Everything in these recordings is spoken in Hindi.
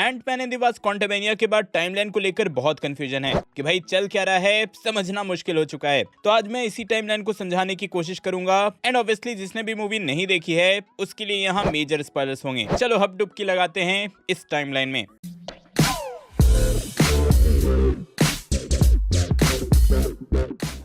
Ant-Man and the Wasp Quantumania के बाद टाइमलाइन को लेकर बहुत कंफ्यूजन है कि भाई चल क्या रहा है, समझना मुश्किल हो चुका है। तो आज मैं इसी टाइमलाइन को समझाने की कोशिश करूंगा एंड ऑब्वियसली जिसने भी मूवी नहीं देखी है उसके लिए यहाँ मेजर स्पॉयलर्स होंगे। चलो हब डुबकी लगाते हैं इस टाइमलाइन में।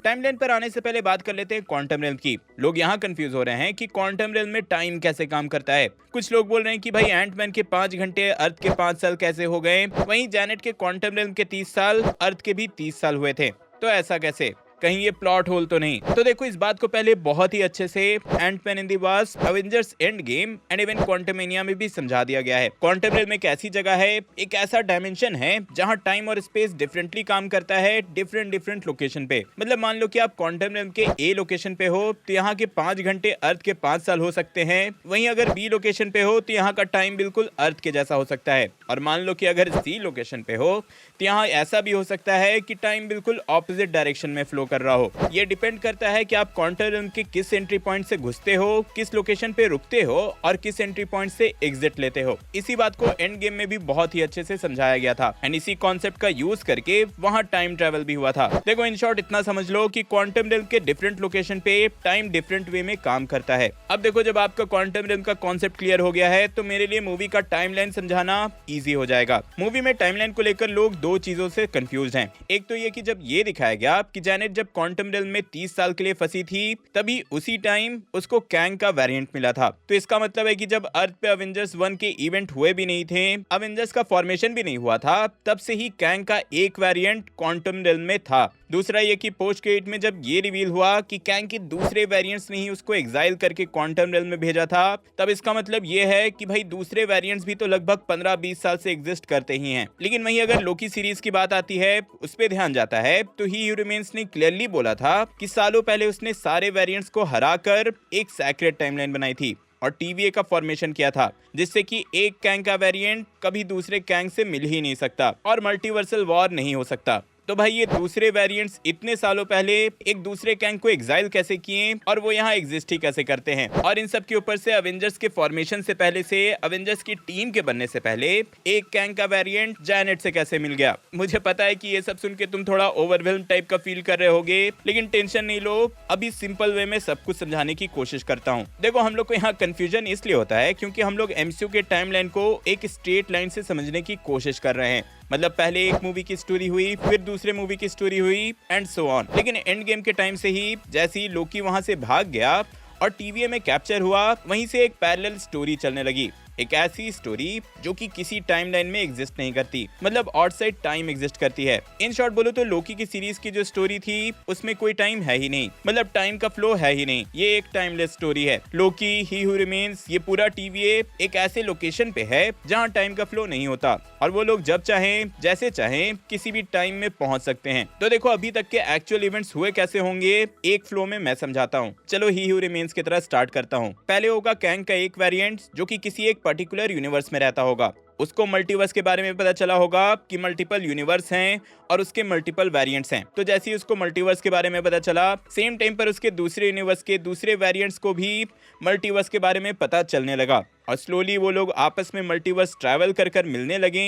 टाइमलाइन पर आने से पहले बात कर लेते हैं क्वांटम रेल्म की। लोग यहाँ कंफ्यूज हो रहे हैं कि क्वांटम रेल्म में टाइम कैसे काम करता है। कुछ लोग बोल रहे हैं कि भाई एंटमैन के 5 घंटे अर्थ के 5 साल कैसे हो गए, वहीं जैनेट के क्वांटम रेल्म के 30 साल अर्थ के भी 30 साल हुए थे। तो ऐसा कैसे, कहीं ये प्लॉट होल तो नहीं? तो देखो इस बात को पहले बहुत ही अच्छे से Ant Man and the Wasp, Avengers Endgame and even Quantumania में भी समझा दिया गया है। क्वांटम रेल्म एक ऐसी जगह है, एक ऐसा डायमेंशन है जहां टाइम और स्पेस डिफरेंटली काम करता है डिफरेंट लोकेशन पे। मतलब मान लो कि आप क्वांटम रेल्म के ए लोकेशन पे हो तो यहाँ के 5 घंटे अर्थ के 5 साल हो सकते हैं, वहीं अगर बी लोकेशन पे हो तो यहाँ का टाइम बिल्कुल अर्थ के जैसा हो सकता है। और मान लो कि अगर सी लोकेशन पे हो तो यहाँ ऐसा भी हो सकता है कि टाइम बिल्कुल ऑपोजिट डायरेक्शन में फ्लो कर रहा हो। ये डिपेंड करता है कि आप क्वांटम रेल्म के किस एंट्री पॉइंट से घुसते हो, किस लोकेशन पे रुकते हो और किस एंट्री पॉइंट से एग्जिट लेते हो। इसी बात को एंड गेम में भी बहुत ही अच्छे से समझाया गया था एंड इसी कॉन्सेप्ट का यूज करके वहां टाइम ट्रेवल भी हुआ था। देखो इन शॉर्ट इतना समझ लो कि क्वांटम रेल्म के डिफरेंट लोकेशन पे टाइम डिफरेंट वे में काम करता है। अब देखो जब आपका क्वांटम रेल्म का कॉन्सेप्ट क्लियर हो गया है तो मेरे लिए मूवी का टाइमलाइन समझाना इजी हो जाएगा। मूवी में टाइमलाइन को लेकर लोग दो चीजों से कंफ्यूज हैं। एक तो ये कि जब ये दिखाया गया कि जैनेट जब क्वांटम रेल्म में 30 साल के लिए फंसी थी तभी उसी टाइम उसको कैंग का वेरिएंट मिला था। तो इसका मतलब है कि जब अर्थ पे अवेंजर्स 1 के इवेंट हुए भी नहीं थे, अवेंजर्स का फॉर्मेशन भी नहीं हुआ था, तब से ही कैंग का एक वेरिएंट क्वांटम रेल्म में था। दूसरा ये कि पोस्ट क्रेडिट में जब ये रिवील हुआ कि कैंग के दूसरे वेरिएंट्स ने ही उसको एग्जाइल करके क्वांटम रेल्म में भेजा था, तब इसका मतलब ये है कि भाई दूसरे वेरिएंट्स भी तो लगभग 15-20 साल से एग्जिस्ट करते ही हैं। लेकिन वहीं अगर लोकी सीरीज की बात आती है, उस पे ध्यान जाता है तो ही हू रिमेन्स ने क्लियरली बोला था कि सालों पहले उसने सारे वेरिएंट्स को हराकर एक सैक्रेड टाइमलाइन बनाई थी और टीवीए का फॉर्मेशन किया था, जिससे कि एक कैंग का वेरिएंट कभी दूसरे कैंग से मिल ही नहीं सकता और मल्टीवर्सल वॉर नहीं हो सकता। तो भाई ये दूसरे वेरिएंट्स इतने सालों पहले एक दूसरे कैंग को एग्जाइल कैसे किए और वो यहाँ एग्जिस्ट ही कैसे करते हैं? और इन सब के ऊपर से अवेंजर्स के फॉर्मेशन से पहले से, अवेंजर्स की टीम के बनने से पहले एक कैंग का वेरिएंट जैनेट से कैसे मिल गया? मुझे पता है कि ये सब सुन के तुम थोड़ा ओवरवेल्म टाइप का फील कर रहे होगे, लेकिन टेंशन नहीं लो, अभी सिंपल वे में सब कुछ समझाने की कोशिश करता हूँ। देखो हम लोग को यहाँ कंफ्यूजन इसलिए होता है क्योंकि हम लोग एमसीयू के टाइमलाइन को एक स्ट्रेट लाइन से समझने की कोशिश कर रहे हैं। मतलब पहले एक मूवी की स्टोरी हुई, फिर दूसरे मूवी की स्टोरी हुई एंड सो ऑन। लेकिन एंड गेम के टाइम से ही जैसे ही लोकी वहां से भाग गया और टीवीए में कैप्चर हुआ, वहीं से एक पैरेलल स्टोरी चलने लगी। एक ऐसी स्टोरी जो कि किसी टाइमलाइन में एग्जिस्ट नहीं करती, मतलब आउटसाइड टाइम एग्जिस्ट करती है। इन शॉर्ट बोलो तो लोकी की सीरीज की जो स्टोरी थी उसमें कोई टाइम है ही नहीं, मतलब टाइम का फ्लो है ही नहीं। ये एक टाइमलेस स्टोरी है। लोकी, ही हू रिमेन्स, ये पूरा टीवीए एक ऐसे लोकेशन पे है जहाँ टाइम का फ्लो नहीं होता और वो लोग जब चाहें जैसे चाहें किसी भी टाइम में पहुंच सकते हैं। तो देखो अभी तक के एक्चुअल इवेंट्स हुए कैसे होंगे एक फ्लो में मैं समझाता हूँ। चलो ही हू रिमेन्स की तरह स्टार्ट करता हूँ। पहले होगा कैंग का एक वेरिएंट जो कि किसी एक पर्टिकुलर यूनिवर्स में रहता होगा। उसको मल्टीवर्स के बारे में पता चला होगा कि मल्टीपल यूनिवर्स हैं और उसके मल्टीपल वेरिएंट्स हैं। तो जैसे ही उसको मल्टीवर्स के बारे में पता चला, सेम टाइम पर उसके दूसरे यूनिवर्स के दूसरे वेरिएंट्स को भी मल्टीवर्स के बारे में पता चलने लगा और स्लोली वो लोग आपस में मल्टीवर्स ट्रैवल कर कर मिलने लगे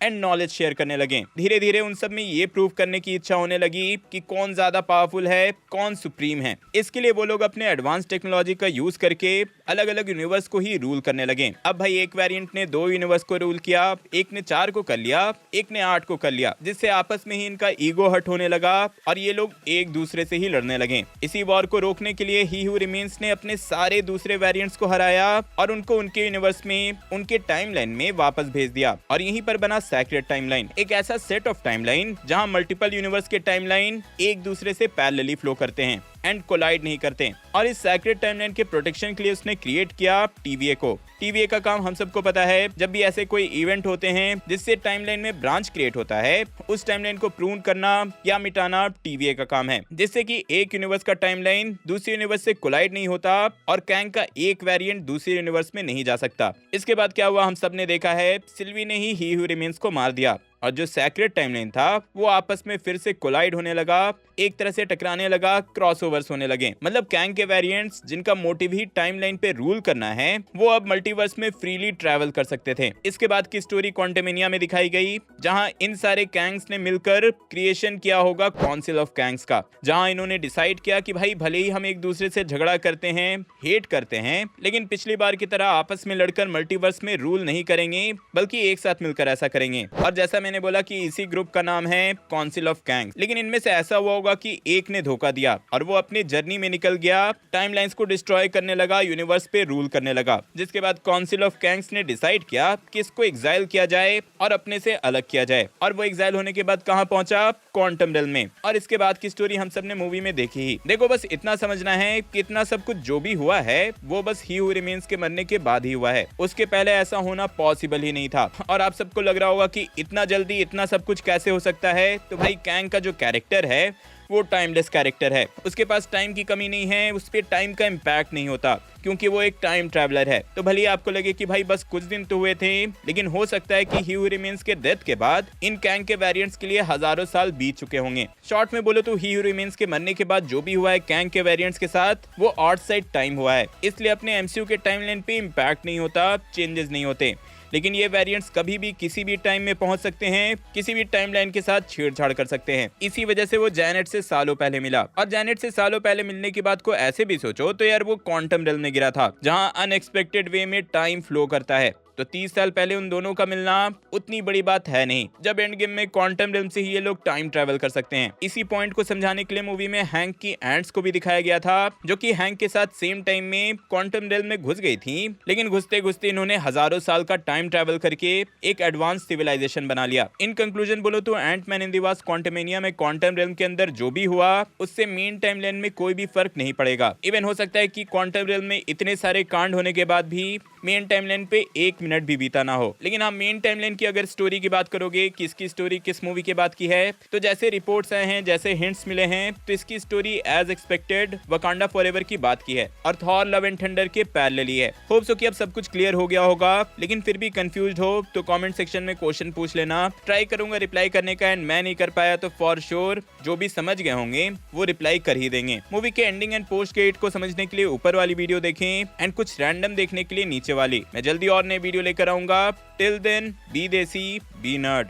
एंड नॉलेज शेयर करने लगे। धीरे धीरे उन सब में ये प्रूव करने की इच्छा होने लगी कि कौन ज्यादा पावरफुल है, कौन सुप्रीम है। इसके लिए वो लोग अपने एडवांस टेक्नोलॉजी का यूज करके अलग अलग यूनिवर्स को ही रूल करने लगे। अब भाई एक वेरिएंट ने 2 यूनिवर्स को रूल किया, एक ने 4 को कर लिया, एक ने 8 को कर लिया, जिससे आपस में ही इनका ईगो हर्ट होने लगा और ये लोग एक दूसरे से ही लड़ने लगे। इसी वॉर को रोकने के लिए ही हू रिमेन्स ने अपने सारे दूसरे वेरिएंट्स को हराया और उनको उनके यूनिवर्स में, उनके टाइमलाइन में वापस भेज दिया और यहीं पर बना सैक्रेड टाइमलाइन, एक ऐसा सेट ऑफ टाइमलाइन जहां मल्टीपल यूनिवर्स के टाइमलाइन एक दूसरे से पैरेलली फ्लो करते हैं एंड कोलाइड नहीं करते। और इस सैक्रेड टाइमलाइन के प्रोटेक्शन के लिए उसने क्रिएट किया टीवीए को। टीवीए का काम हम सबको पता है, जब भी ऐसे कोई इवेंट होते हैं जिससे टाइमलाइन में ब्रांच क्रिएट होता है, उस टाइमलाइन को प्रून करना या मिटाना टीवीए का काम है, जिससे कि एक यूनिवर्स का टाइमलाइन दूसरे यूनिवर्स से कोलाइड नहीं होता और कैंग का एक वेरिएंट दूसरे यूनिवर्स में नहीं जा सकता। इसके बाद क्या हुआ हम सब ने देखा है, सिल्वी ने ही हू रिमेन्स को मार दिया और जो सैक्रेड टाइमलाइन था वो आपस में फिर से कोलाइड होने लगा, एक तरह से टकराने लगा, क्रॉसओवर्स होने लगे। मतलब कैंग के वेरिएंट्स जिनका मोटिव ही टाइमलाइन पे रूल करना है वो अब मल्टीवर्स में फ्रीली ट्रैवल कर सकते थे। इसके बाद की स्टोरी क्वांटमेनिया में दिखाई गई, जहां इन सारे कैंग्स ने मिलकर क्रिएशन किया होगा काउंसिल ऑफ कैंग्स का, जहां इन्होंने डिसाइड किया कि भाई भले ही हम एक दूसरे से झगड़ा करते हैं, हेट करते हैं, लेकिन पिछली बार की तरह आपस में लड़कर मल्टीवर्स में रूल नहीं करेंगे, बल्कि एक साथ मिलकर ऐसा करेंगे। और जैसा मैंने बोला कि इसी ग्रुप का नाम है काउंसिल ऑफ कैंग्स। लेकिन इनमें से ऐसा हुआ होगा कि एक ने धोखा दिया और वो अपनी जर्नी में निकल गया, टाइमलाइंस को डिस्ट्रॉय करने लगा, यूनिवर्स पे रूल करने लगा, जिसके बाद काउंसिल ऑफ कैंग्स ने डिसाइड किया कि इसको एग्जाइल किया जाए और अपने से अलग किया जाए। और वो एग्जाइल होने के बाद कहां पहुंचा? क्वांटम रेल्म में। और इसके बाद की स्टोरी हम सबने मूवी में देखी ही। देखो बस इतना समझना है कि इतना सब कुछ जो भी हुआ है वो बस ही हू रिमेन्स के मरने के बाद ही हुआ है, उसके पहले ऐसा होना पॉसिबल ही नहीं था। और आप सबको लग रहा होगा कि इतना जल्दी इतना सब कुछ कैसे हो सकता है? तो भाई कैंग का जो कैरेक्टर है वो टाइमलेस कैरेक्टर है, उसके पास टाइम की कमी नहीं है, उस पर टाइम का इम्पैक्ट नहीं होता, क्योंकि वो एक टाइम ट्रैवलर है। तो भले आपको लगे कि भाई बस कुछ दिन तो हुए थे, लेकिन हो सकता है कि ही हू रिमेन्स के डेथ के बाद इन कैंग के वेरिएंट्स के लिए हजारों साल बीत चुके होंगे। शॉर्ट में बोलो तो ही हू रिमेन्स के मरने के बाद जो भी हुआ है कैंग के वेरिएंट्स के साथ वो आउटसाइड टाइम हुआ है, इसलिए अपने एमसीयू के टाइमलाइन पे इम्पैक्ट नहीं होता, चेंजेस नहीं होते। लेकिन ये वेरिएंट्स कभी भी किसी भी टाइम में पहुंच सकते हैं, किसी भी टाइमलाइन के साथ छेड़छाड़ कर सकते हैं। इसी वजह से वो जैनेट से सालों पहले मिला, और जैनेट से सालों पहले मिलने की बात को ऐसे भी सोचो तो यार वो क्वांटम रेल्म में गिरा था, जहां अनएक्सपेक्टेड वे में टाइम फ्लो करता है। तो 30 साल पहले उन दोनों का मिलना उतनी बड़ी बात है नहीं, जब एंड गेम में क्वांटम रेल्म से ही ये लोग टाइम ट्रैवल कर सकते हैं। इसी पॉइंट को समझाने के लिए मूवी में हैंक की एंट्स को भी दिखाया गया था, जो कि हैंक के साथ सेम टाइम में क्वांटम रेल्म में घुस गई थी, लेकिन घुसते घुसते इन्होंने हजारों साल का टाइम ट्रैवल करके एक एडवांस सिविलाइजेशन बना लिया। इन कंक्लूजन बोलो तो Ant Man in the Wasp Quantumania में क्वांटम रेल्म के अंदर जो भी हुआ उससे मेन टाइमलाइन में कोई भी फर्क नहीं पड़ेगा। इवन हो सकता है कि क्वांटम रेल्म में इतने सारे कांड होने के बाद भी मेन टाइमलाइन पे 1 मिनट भी बीता ना हो। लेकिन हाँ, मेन टाइमलाइन की अगर स्टोरी की बात करोगे, किसकी स्टोरी किस मूवी के बाद की है, तो जैसे रिपोर्ट्स आए हैं, जैसे हिंट्स मिले हैं, तो इसकी story as expected Wakanda Forever की बात की है और थॉर लव एंड थंडर के पैरेलली है। होप सो कि अब सब कुछ क्लियर हो गया होगा, लेकिन फिर भी कंफ्यूज्ड हो तो कमेंट सेक्शन में क्वेश्चन पूछ लेना, ट्राई करूंगा रिप्लाई करने का। एंड मैं नहीं कर पाया तो फॉर श्योर जो भी समझ गए होंगे वो रिप्लाई कर ही देंगे। मूवी के एंडिंग एंड पोस्ट क्रेडिट को समझने के लिए ऊपर वाली वीडियो देखें एंड कुछ रैंडम देखने के लिए नीचे वाली। मैं जल्दी और नई वीडियो लेकर आऊंगा। टिल देन बी देसी बी नर्ड।